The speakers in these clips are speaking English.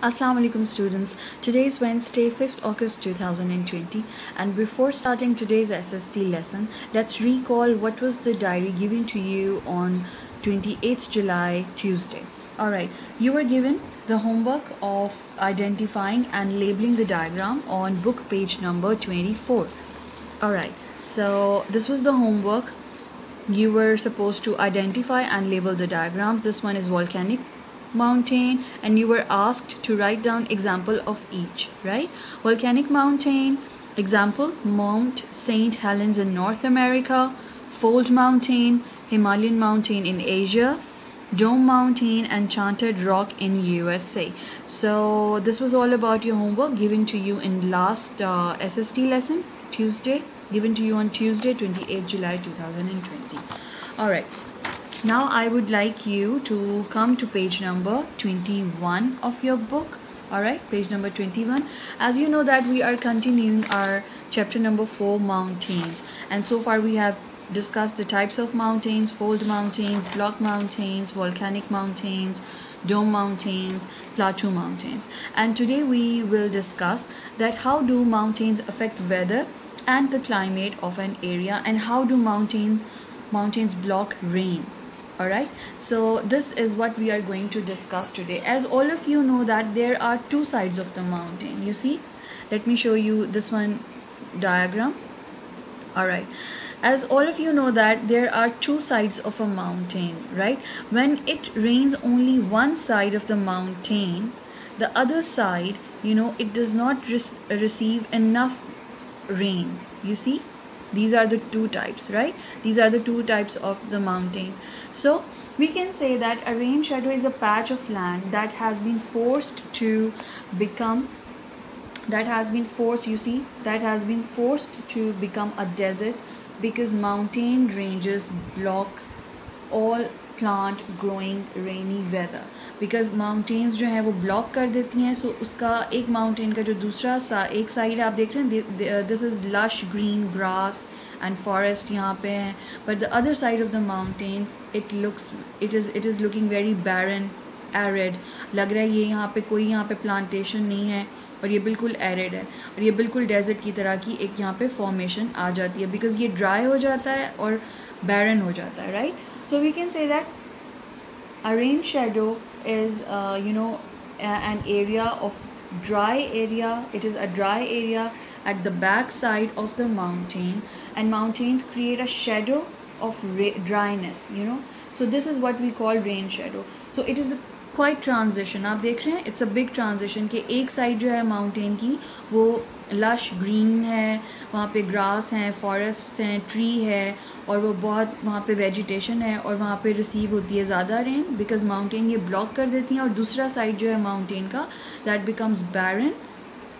Assalamu alaikum students. Today is Wednesday, 5th August 2020, and before starting today's SST lesson, let's recall what was the diary given to you on 28th July, Tuesday. Alright, you were given the homework of identifying and labeling the diagram on book page number 24. Alright, so this was the homework. You were supposed to identify and label the diagrams. This one is volcanic mountain, and you were asked to write down example of each, right? Volcanic mountain example: Mount St. Helens in North America, Fold Mountain, Himalayan mountain in Asia, Dome Mountain, Enchanted Rock in USA. So this was all about your homework given to you in last SST lesson, Tuesday, given to you on Tuesday, 28 July 2020. Alright, now I would like you to come to page number 21 of your book. Alright, page number 21. As you know that we are continuing our chapter number 4, mountains, and so far we have discussed the types of mountains: fold mountains, block mountains, volcanic mountains, dome mountains, plateau mountains. And today we will discuss that how do mountains affect weather and the climate of an area, and how do mountains block rain. Alright, so this is what we are going to discuss today. As all of you know that there are two sides of the mountain. You see, let me show you this one diagram. Alright, as all of you know that there are two sides of a mountain, right? When it rains only one side of the mountain, the other side, it does not receive enough rain. You see, these are the two types, right? These are the two types of the mountains. So we can say that a rain shadow is a patch of land that has been forced to become a desert, because mountain ranges block all plant growing rainy weather. Because mountains जो हैं वो block कर देती हैं. सो उसका एक mountain का जो दूसरा एक साइड आप देख रहे हैं, this is lush green grass and forest यहाँ पे हैं, but the other side of the mountain it is looking very barren, arid. लग रहा है ये यहाँ पे प्लांटेशन नहीं है, और ये बिल्कुल एरिड है, और ये बिल्कुल डेजर्ट की तरह की एक यहाँ पे फॉर्मेशन आ जाती है, बिकॉज ये ड्राई हो जाता है और बैरन हो जाता है, right? So we can say that a rain shadow is an area of dry area. It is a dry area at the back side of the mountain, and mountains create a shadow of dryness, so this is what we call rain shadow. So it is a quite transition. आप देख रहे हैं, it's a big transition कि एक side जो है mountain की वो लश ग्रीन है, वहाँ पे ग्रास हैं, फॉरेस्ट्स हैं, ट्री है, और वो बहुत वहाँ पे वेजिटेशन है, और वहाँ पे रिसीव होती है ज़्यादा रेन, बिकॉज माउंटेन ये ब्लॉक कर देती हैं. और दूसरा साइड जो है माउंटेन का, that becomes barren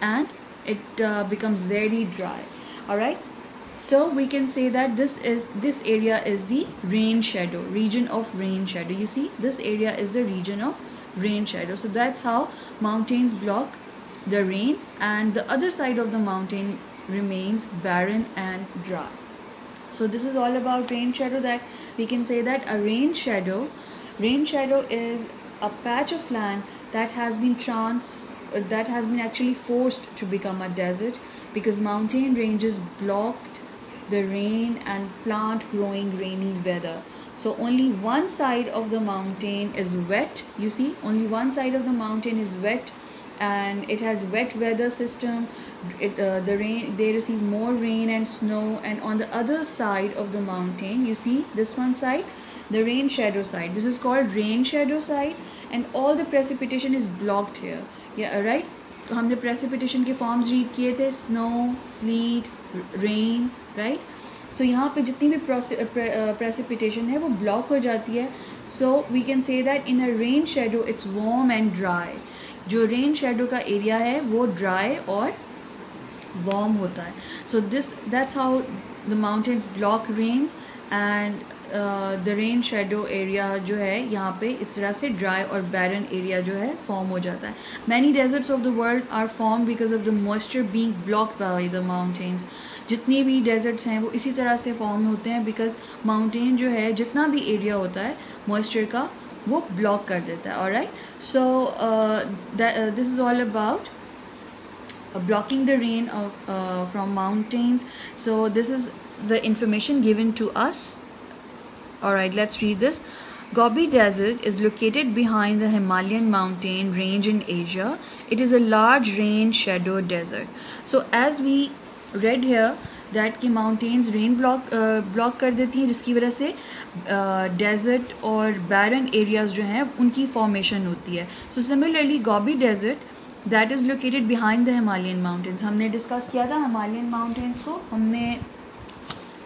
and it becomes very dry. Alright, so we can say that this area is the rain shadow, region of rain shadow. You see, this area is the region of rain shadow. So that's how mountains block the rain, and the other side of the mountain remains barren and dry. So this is all about rain shadow, that we can say that a rain shadow is a patch of land that has been actually forced to become a desert, because mountain ranges blocked the rain and plant growing rainy weather. So only one side of the mountain is wet. You see, only one side of the mountain is wet, and it has wet weather system. They receive more rain and snow, and on the other side of the mountain, you see this one side, the rain shadow side, this is called rain shadow side, and all the precipitation is blocked here. Yeah, right? तो हमने precipitation के forms read किए थे: snow, sleet, rain, right? सो यहाँ पे जितनी भी precipitation है वो ब्लॉक हो जाती है. So we can say that in a rain shadow it's warm and dry. जो रेन शेडो का एरिया है वो ड्राई और वार्म होता है. So that's how the mountains block rains, and the rain shadow area जो है यहाँ पे इस तरह से ड्राई और बैरन एरिया जो है फॉर्म हो जाता है. Many deserts of the world are form because of the moisture being blocked by the mountains. जितनी भी डेजर्ट्स हैं वो इसी तरह से फॉर्म होते हैं, बिकॉज माउंटेन जो है, जितना भी एरिया होता है मॉइस्चर का, वो ब्लॉक कर देता है. Alright, so this is all about blocking the rain from mountains. So this is the information given to us. Alright, let's read this. Gobi Desert is located behind the Himalayan mountain range in Asia. It is a large rain shadow desert. So as we read here that कि mountains rain block कर देती हैं, जिसकी वजह से desert और barren areas जो हैं उनकी formation होती है. So similarly Gobi Desert that is located behind the Himalayan mountains. हमने डिस्कस किया था Himalayan mountains को, हमने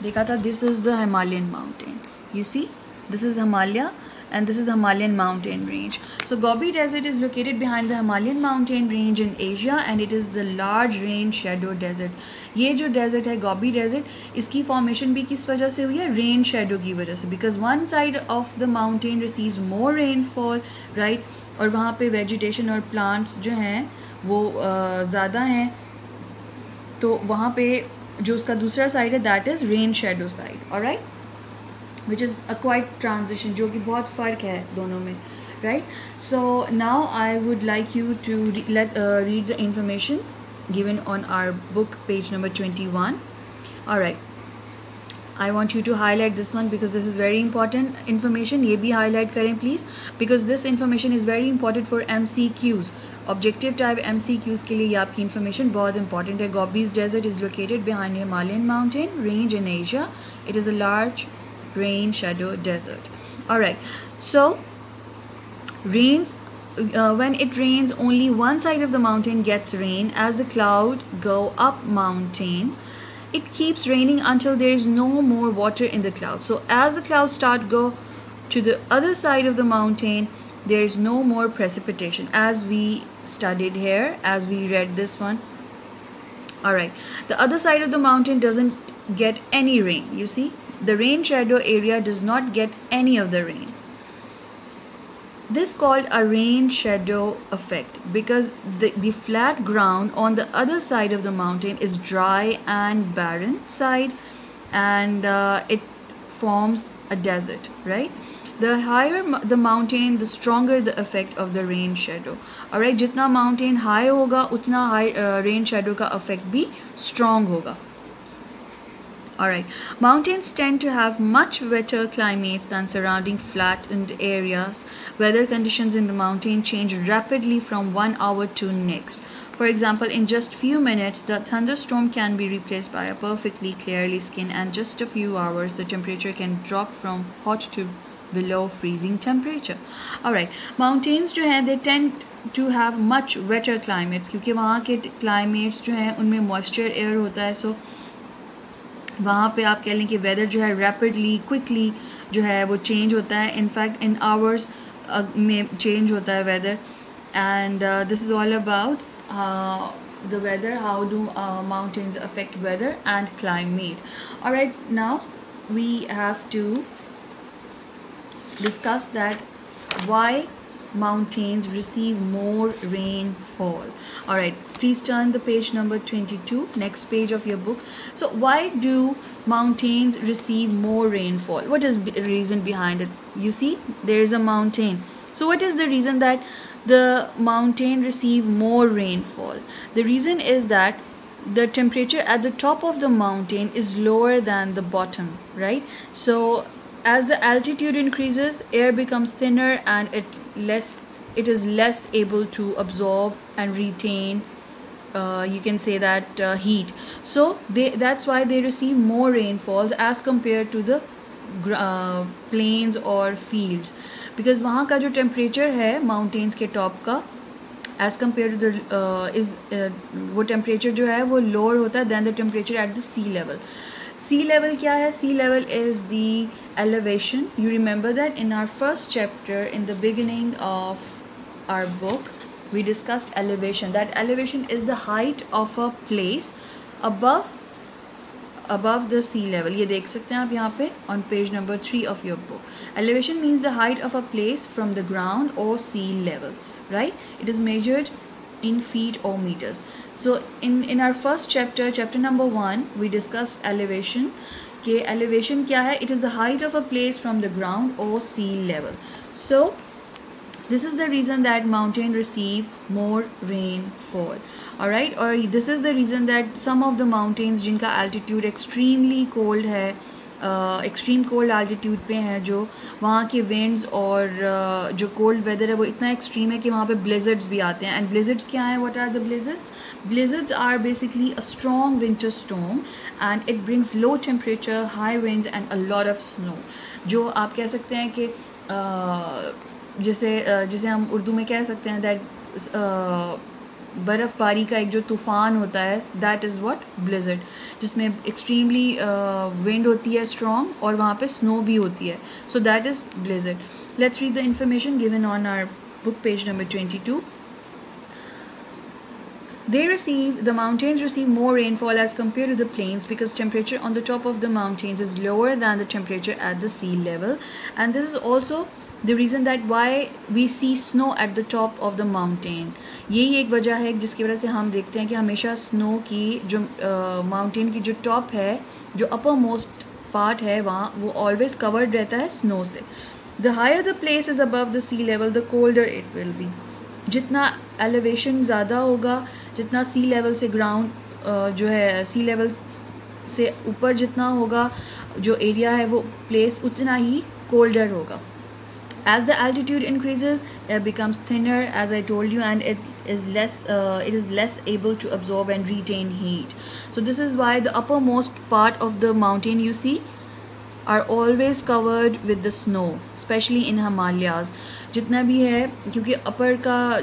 देखा था this is the Himalayan mountain. You see, this is Himalaya and this is the Himalayan mountain range. So Gobi Desert is located behind the Himalayan mountain range in Asia and it is the large rain shadow desert. ये जो desert है Gobi Desert, इसकी formation भी किस वजह से हुई है? Rain shadow की वजह से. Because one side of the mountain receives more rainfall, right? और वहाँ पे vegetation और plants जो हैं वो ज़्यादा हैं, तो वहाँ पे जो उसका दूसरा side है that is rain shadow side. Alright? Which is a quite transition, जो कि बहुत फ़र्क है दोनों में, right? So now I would like you to read the information given on our book, page number 21. All right. I want you to highlight this one because this is very important information. ये भी highlight करें please, because this information is very important for MCQs. Objective type MCQs के लिए ये आपकी information बहुत important है. Gobi Desert is located behind Himalayan mountain range in Asia. It is a large rain shadow desert. All right, so rains when it rains, only one side of the mountain gets rain. As the cloud go up mountain, it keeps raining until there is no more water in the cloud. So as the clouds start go to the other side of the mountain, there is no more precipitation, as we studied here, as we read this one. All right, the other side of the mountain doesn't get any rain. You see, the rain shadow area does not get any of the rain. This is called a rain shadow effect because the flat ground on the other side of the mountain is dry and barren side, and it forms a desert, right? The higher the mountain, the stronger the effect of the rain shadow. Alright, जितना mountain high होगा उतना high rain shadow का effect भी strong होगा. Alright, mountains tend to have much wetter climates than surrounding flattened areas. Weather conditions in the mountain change rapidly from one hour to next. For example, in just few minutes, the thunderstorm can be replaced by a perfectly clearly skin, and just a few hours, the temperature can drop from hot to below freezing temperature. Alright, mountains जो हैं, they tend to have much wetter climates क्योंकि वहाँ के climates जो हैं उनमें moisture air होता है, so वहाँ पे आप कह लें कि वेदर जो है रैपिडली क्विकली जो है वो चेंज होता है. इनफैक्ट इन आवर्स में चेंज होता है weather. And this is all about the weather, how do mountains affect weather and climate. Alright, now we have to discuss that why mountains receive more rainfall. Alright, please turn the page number 22, next page of your book. So why do mountains receive more rainfall? What is the reason behind it? You see, there is a mountain. So what is the reason that the mountain receive more rainfall? The reason is that the temperature at the top of the mountain is lower than the bottom, right? So as the altitude increases, air becomes thinner and it is less able to absorb and retain, you can say that, heat. So that's why they receive more rainfalls as compared to the plains or fields, because वहाँ का जो temperature है mountains के top का as compared to the वो temperature जो है वो lower होता है than the temperature at the sea level. Sea level क्या है? Sea level is the elevation. You remember that in our first chapter, in the beginning of our book, we discussed elevation. That elevation is the height of a place above the sea level. ये देख सकते हैं आप यहाँ पे on page number 3 of your book. Elevation means the height of a place from the ground or sea level, right? It is measured in feet or meters. So in our first chapter number 1, we discussed elevation. कि elevation क्या है? It is the height of a place from the ground or sea level. So This is the reason that mountains receive more rainfall. Alright, or this is the reason that some of the mountains जिनका altitude extremely cold है, extreme cold altitude पे हैं, जो वहाँ के winds और जो cold weather है वो इतना एक्सट्रीम है कि वहाँ पे ब्लिजर्ड्स भी आते हैं. एंड ब्लिजर्ड्स क्या हैं? What are the blizzards? Blizzards are basically a strong winter storm and it brings low temperature, high winds and a lot of snow. जो आप कह सकते हैं कि जिसे हम उर्दू में कह सकते हैं दैट बर्फ़बारी का एक जो तूफ़ान होता है, दैट इज़ व्हाट ब्लिज़र्ड, जिसमें एक्सट्रीमली विंड होती है स्ट्रॉन्ग और वहाँ पे स्नो भी होती है. So that is blizzard. Let's read the information given on our book page number 22. The mountains receive more rainfall as compared to the plains because temperature on the top of the mountains is lower than the temperature at the sea level, and this is also the reason that why we see snow at the top of the mountain. यही एक वजह है जिसकी वजह से हम देखते हैं कि हमेशा स्नो की जो माउंटेन की जो टॉप है, जो अपर मोस्ट पार्ट है, वहाँ वो ऑलवेज कवर्ड रहता है स्नो से. The higher the place is above the sea level, the colder it will be. जितना एलिवेशन ज़्यादा होगा, जितना सी लेवल से ग्राउंड जो है सी लेवल से ऊपर जितना होगा जो एरिया है वो प्लेस, उतना ही कोल्डर होगा. As the altitude increases, air becomes thinner, as I told you, and it is less able to absorb and retain heat. So this is why the uppermost part of the mountain you see are always covered with the snow, especially in Himalayas. जितना भी है, क्योंकि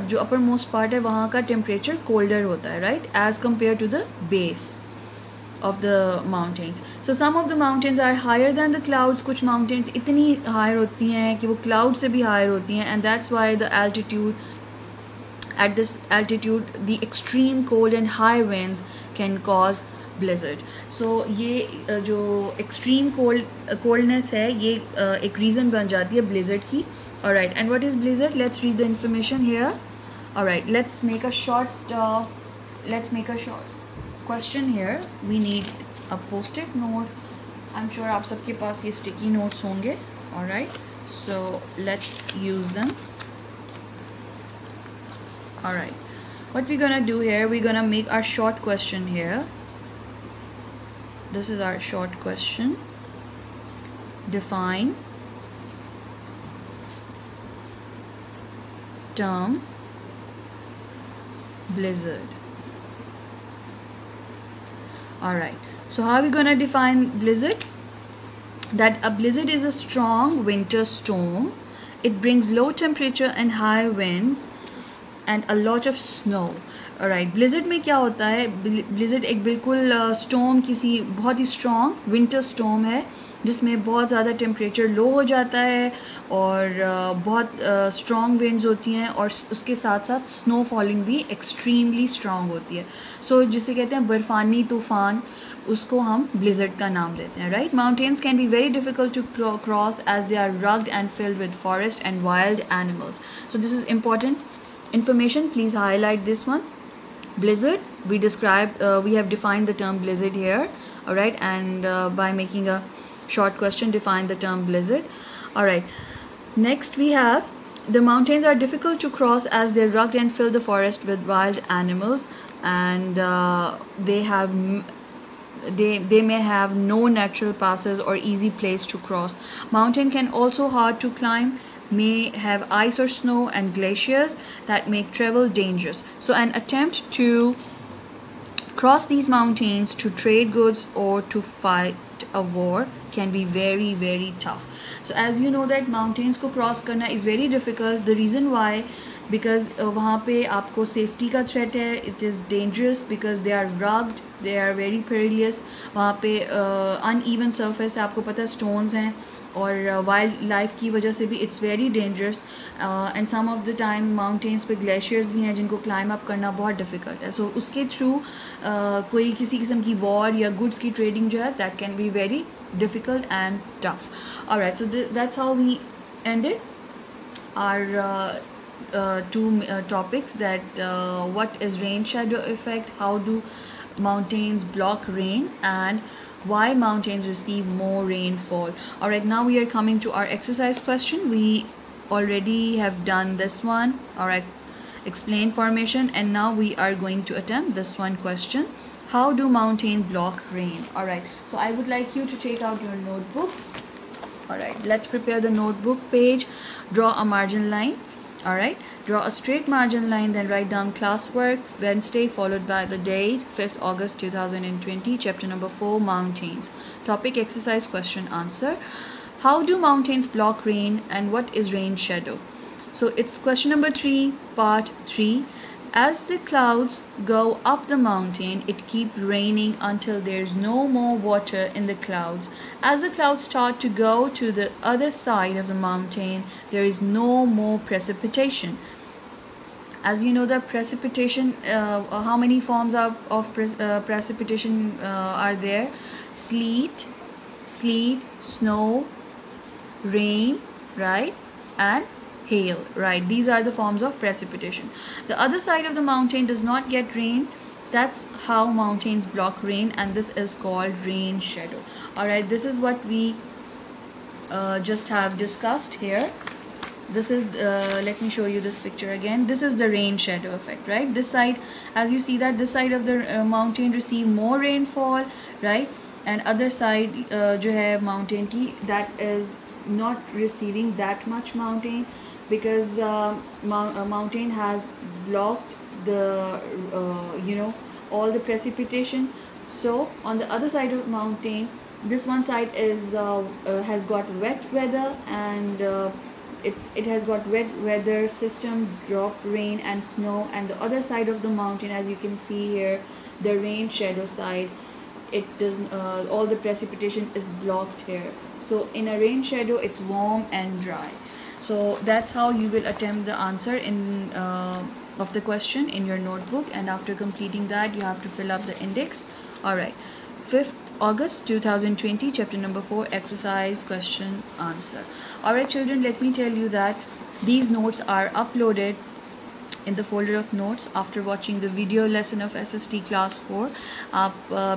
जो upper most part है वहाँ का temperature colder होता है, right, as compare to the base of the mountains. So some of the mountains are higher than the clouds. कुछ mountains इतनी higher होती हैं कि वो cloud से भी higher होती हैं, and that's why the altitude, at this altitude, the extreme cold and high winds can cause blizzard. So ये जो extreme coldness है, ये एक reason बन जाती है blizzard की. Alright, and what is blizzard? Let's read the information here. Alright, let's make a short question here. We need a post-it note. I'm sure आप सबके पास ये sticky notes होंगे. Alright, so let's use them. Alright, what we're gonna do here, we're gonna make our short question here. This is our short question. Define term blizzard. Alright, so how are we gonna define blizzard? That a blizzard is a strong winter storm. It brings low temperature and high winds and a lot of snow. Alright, blizzard में क्या होता है? Blizzard एक बिल्कुल storm, किसी बहुत ही strong winter storm है जिसमें बहुत ज़्यादा टेम्परेचर लो हो जाता है और बहुत स्ट्रॉन्ग विंड्स होती हैं और उसके साथ साथ स्नो फॉलिंग भी एक्सट्रीमली स्ट्रॉन्ग होती है. सो जिसे कहते हैं बर्फ़ानी तूफ़ान, उसको हम ब्लिज़र्ड का नाम देते हैं, right. Mountains can be very difficult to cross as they are rugged and filled with forest and wild animals. So this is important information. Please highlight this one. Blizzard, we have defined the term blizzard here. All right, and by making a short question, define the term blizzard. All right, next we have the mountains are difficult to cross as they rugged and fill the forest with wild animals, and they may have no natural passes or easy place to cross. Mountain can also hard to climb, may have ice or snow and glaciers that make travel dangerous. So an attempt to cross these mountains to trade goods or to fight a war can be very very tough. So as you know that mountains को cross करना is very difficult. The reason why, because वहाँ पे आपको safety का threat है, it is dangerous because they are rugged, they are very perilous. वहाँ पे uneven surface है, आपको पता है stones हैं और वाइल्ड लाइफ की वजह से भी it's very dangerous. And some of the time mountains पे ग्लेशियर्स भी हैं जिनको क्लाइम अप करना बहुत डिफ़िकल्ट है. सो उसके थ्रू कोई किसी किस्म की वॉर या गुड्स की ट्रेडिंग जो है that can be very difficult and tough. Alright, so that's how we ended our two topics, that what is rain shadow effect, how do mountains block rain, and why mountains receive more rainfall. Alright, now we are coming to our exercise question. We already have done this one. All right, explain formation, and now we are going to attempt this one question. How do mountain block rain? All right, so I would like you to take out your notebooks. All right, let's prepare the notebook page. Draw a margin line. All right, draw a straight margin line, then write down classwork Wednesday followed by the date 5th August 2020, chapter number 4, mountains. Topic, exercise, question, answer. How do mountains block rain, and what is rain shadow? So it's question number 3, part 3. As the clouds go up the mountain, it keeps raining until there's no more water in the clouds. As the clouds start to go to the other side of the mountain, there is no more precipitation. As you know, the precipitation, how many forms of precipitation are there? Sleet, snow, rain, right, and hail, right? These are the forms of precipitation. The other side of the mountain does not get rain. That's how mountains block rain, and this is called rain shadow. All right, this is what we just have discussed here. This is let me show you this picture again. This is the rain shadow effect, right? This side, as you see that this side of the mountain receive more rainfall, right, and other side जो है mountain की, that is not receiving that much mountain, because mountain has blocked the all the precipitation. So on the other side of mountain, this one side is has got wet weather, and it has got wet weather system, drop rain and snow. And the other side of the mountain, as you can see here, the rain shadow side, it doesn't all the precipitation is blocked here. So in a rain shadow, it's warm and dry. So that's how you will attempt the answer in of the question in your notebook, and after completing that you have to fill up the index. All right, 5th August 2020, chapter number 4, exercise, question, answer. All right children, let me tell you that these notes are uploaded in the folder of notes after watching the video lesson of SST class 4. आप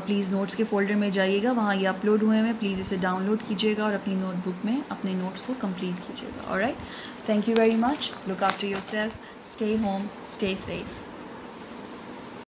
please notes के folder में जाइएगा, वहाँ ये upload हुए हैं. Please इसे download कीजिएगा और अपनी नोटबुक में अपने नोट्स को कंप्लीट कीजिएगा. Alright, thank you very much. Look after yourself, stay home, stay safe.